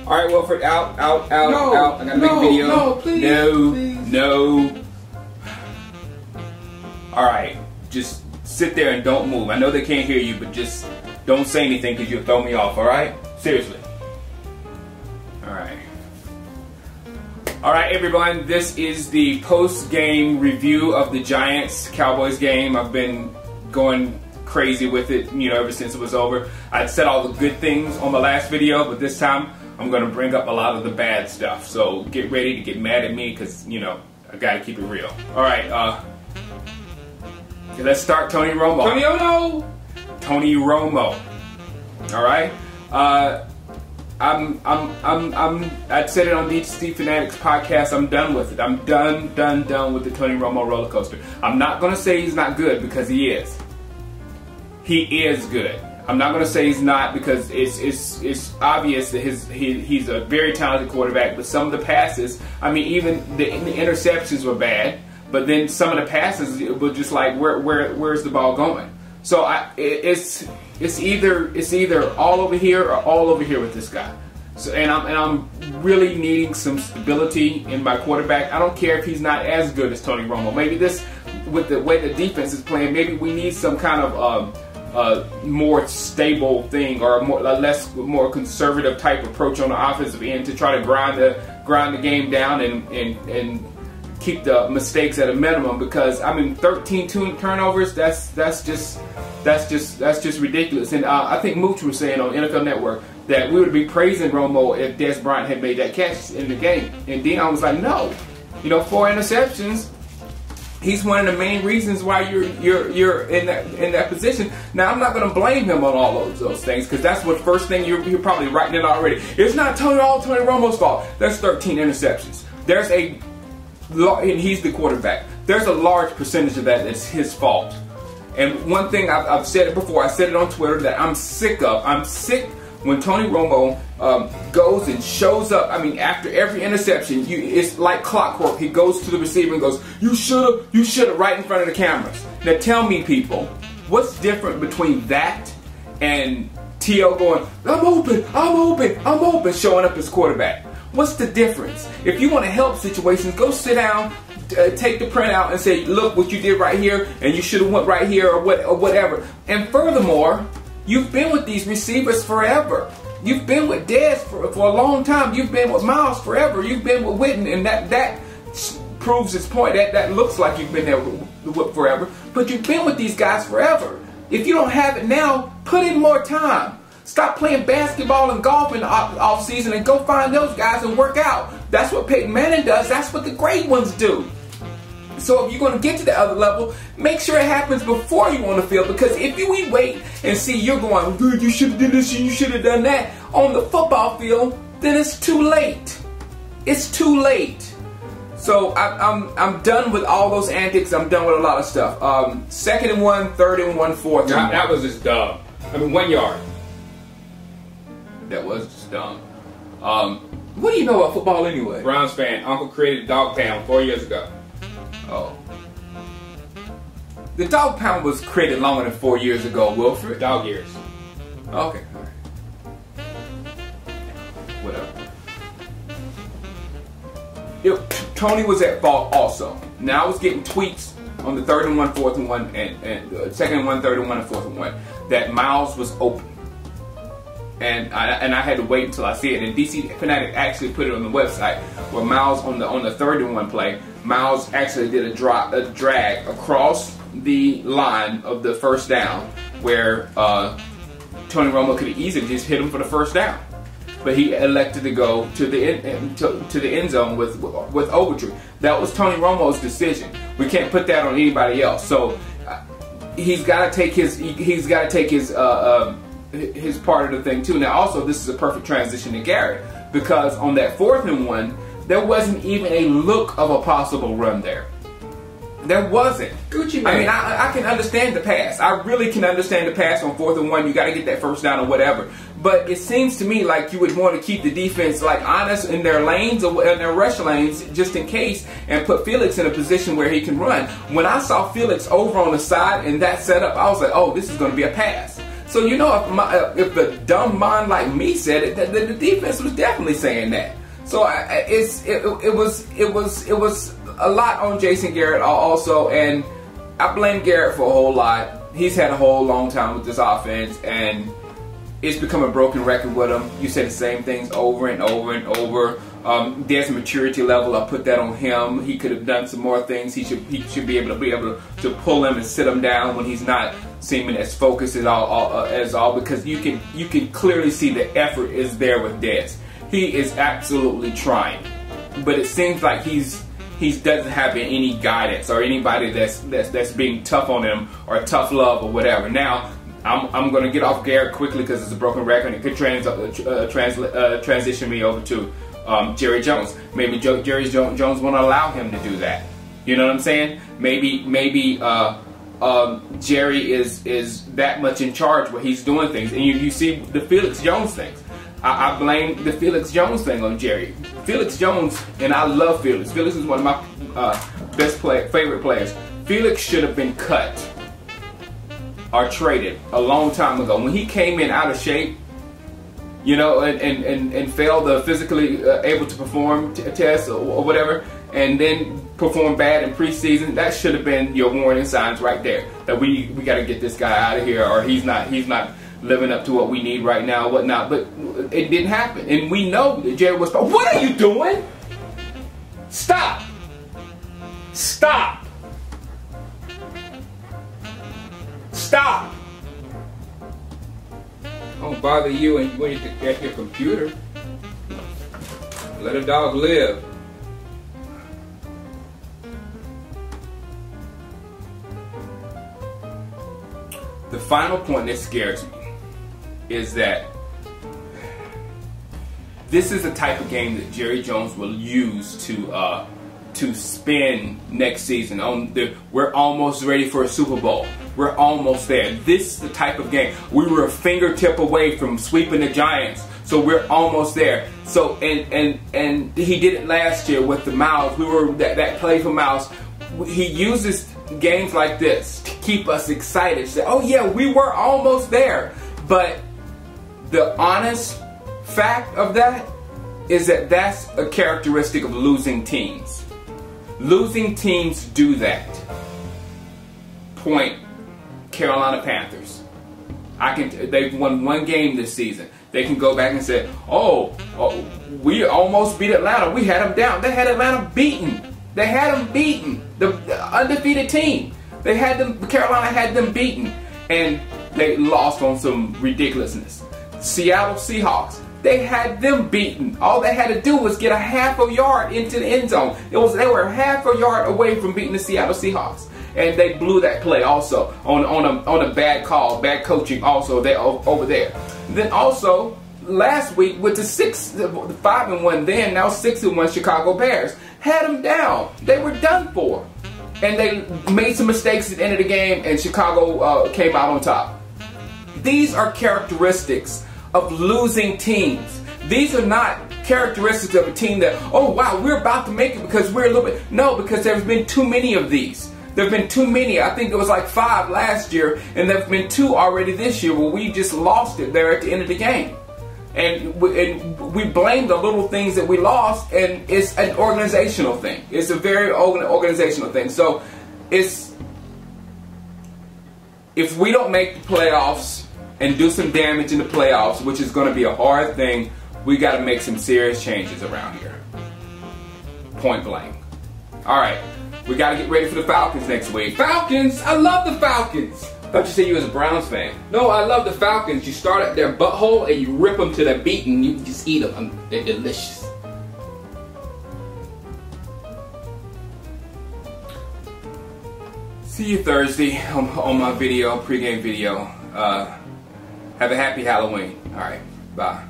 All right, Wilfred, out. No, I gotta make a video. No, please. No. All right, just sit there and don't move. I know they can't hear you, but just don't say anything because you'll throw me off. All right? Seriously. All right, everyone. This is the post-game review of the Giants-Cowboys game. I've been going crazy with it, ever since it was over. I said all the good things on my last video, but this time I'm going to bring up a lot of the bad stuff. So get ready to get mad at me because, I got to keep it real. All right, let's start Tony Romo. Tony Romo. All right. I said it on the DC Fanatics podcast. I'm done with it. I'm done with the Tony Romo roller coaster. I'm not gonna say he's not good because he is. He is good. I'm not gonna say he's not because it's obvious that he's a very talented quarterback. But some of the passes, even the interceptions were bad. But then some of the passes were just like, where's the ball going? So it's either all over here or all over here with this guy. So and I'm really needing some stability in my quarterback. I don't care if he's not as good as Tony Romo. Maybe this, with the way the defense is playing, maybe we need some kind of more stable thing or a more conservative type approach on the offensive end to try to grind the game down and keep the mistakes at a minimum, because 13 turnovers, that's just ridiculous. And I think Mooch was saying on NFL Network that we would be praising Romo if Des Bryant had made that catch in the game, and Dion was like, no, 4 interceptions. He's one of the main reasons why you're in that position. Now, I'm not going to blame him on all those things, because that's what first thing you're probably writing it already. It's not all Tony Romo's fault. There's 13 interceptions. And he's the quarterback. There's a large percentage of that's his fault. And one thing I've said it before, I said it on Twitter, that I'm sick of. I'm sick when Tony Romo goes and shows up. After every interception, it's like clockwork. He goes to the receiver and goes, you should've, right in front of the cameras. Now tell me, people, what's different between that and T.O. going, I'm open, showing up as quarterback? What's the difference? If you want to help situations, go sit down, take the printout and say, look what you did right here, and you should have went right here, or whatever. And furthermore, you've been with these receivers forever. You've been with Dez for a long time. You've been with Miles forever. You've been with Witten, and that proves its point. That looks like you've been there with forever. But you've been with these guys forever. If you don't have it now, put in more time. Stop playing basketball and golf in the off season and go find those guys and work out. That's what Peyton Manning does. That's what the great ones do. So if you're going to get to the other level, make sure it happens before you on the field. Because if we wait and see you're going, dude, you should have done this and you should have done that on the football field, then it's too late. It's too late. So I'm done with all those antics. I'm done with a lot of stuff. 2nd and 1, 3rd and 1, 4th and 1. That was just dumb. 1 yard. That was just dumb. What do you know about football anyway? Browns fan. Uncle created Dog Pound 4 years ago. Oh. The Dog Pound was created longer than 4 years ago, Wilfred. Dog years. Okay. All right. Whatever. Tony was at fault also. Now I was getting tweets on the 3rd and 1, 4th and 1, and 2nd and 1, 3rd and 1, and 4th and 1 that Miles was open. And I had to wait until I see it. And DC Fanatic actually put it on the website where Miles on the 3rd and 1 play, Miles actually did a drag across the line of the first down where Tony Romo could have easily just hit him for the first down, but he elected to go to the end zone with Ogletree. That was Tony Romo's decision. We can't put that on anybody else. So he's got to take his part of the thing too. Now also, this is a perfect transition to Garrett, because on that 4th and 1 there wasn't even a look of a possible run there. There wasn't. Gucci man. I can understand the pass. I really can understand the pass on 4th and 1. You got to get that first down or whatever. But it seems to me like you would want to keep the defense honest in their lanes or in their rush lanes just in case, and put Felix in a position where he can run. When I saw Felix over on the side in that setup, I was like, oh, this is going to be a pass. So you know, if the dumb mind like me said it, the defense was definitely saying that. So it was a lot on Jason Garrett also, and I blame Garrett for a whole lot. He's had a whole long time with this offense, and it's become a broken record with him. You say the same things over and over and over. There's a maturity level. I put that on him. He could have done some more things. He should be able to pull him and sit him down when he's not seeming as focused as all because you can clearly see the effort is there with Dez. He is absolutely trying, but it seems like he doesn't have any guidance or anybody that's being tough on him or tough love or whatever. Now I'm going to get off Garrett quickly because it's a broken record. It could transition me over to Jerry Jones. Maybe Jerry Jones won't allow him to do that. You know what I'm saying? Maybe Jerry is that much in charge where he's doing things, and you see the Felix Jones things. I blame the Felix Jones thing on Jerry. Felix Jones, and I love Felix. Felix is one of my favorite players. Felix should have been cut or traded a long time ago. When he came in out of shape, you know, and failed the physically able to perform test or whatever, and then performed bad in preseason, that should have been your warning signs right there that we got to get this guy out of here, or he's not living up to what we need right now, whatnot. But it didn't happen, and we know that Jerry was. What are you doing? Stop! Stop! Stop! Don't bother you and when you're at your computer. Let a dog live. The final point that scares me is that this is the type of game that Jerry Jones will use to spin next season. We're almost ready for a Super Bowl. We're almost there. This is the type of game. We were a fingertip away from sweeping the Giants, so we're almost there. So and he did it last year with the Miles. We were that play for Miles. He uses games like this to keep us excited. Say, oh yeah, we were almost there. But the honest fact of that is that that's a characteristic of losing teams. Losing teams do that. Point Carolina Panthers. They've won one game this season. They can go back and say, oh, we almost beat Atlanta. We had them down. They had Atlanta beaten. They had them beaten. The undefeated team. Carolina had them beaten. And they lost on some ridiculousness. Seattle Seahawks. They had them beaten. All they had to do was get a half a yard into the end zone. They were half a yard away from beating the Seattle Seahawks. And they blew that play also on a bad call, bad coaching also over there. Then also last week with the 5-1 then, now 6-1 Chicago Bears had them down. They were done for. And they made some mistakes at the end of the game, and Chicago came out on top. These are characteristics of losing teams. These are not characteristics of a team that, oh wow, we're about to make it because we're a little bit. No, because there's been too many of these. There have been too many. I think it was like 5 last year, and there have been 2 already this year where we just lost it there at the end of the game. And we blame the little things that we lost, and it's an organizational thing. It's a very organizational thing. So if we don't make the playoffs and do some damage in the playoffs, which is going to be a hard thing, we got to make some serious changes around here. Point blank. All right, we got to get ready for the Falcons next week. Falcons! I love the Falcons! I thought you said you was a Browns fan. No, I love the Falcons. You start at their butthole and you rip them to their beat and you just eat them. They're delicious. See you Thursday on my video, pregame video. Have a happy Halloween. All right, bye.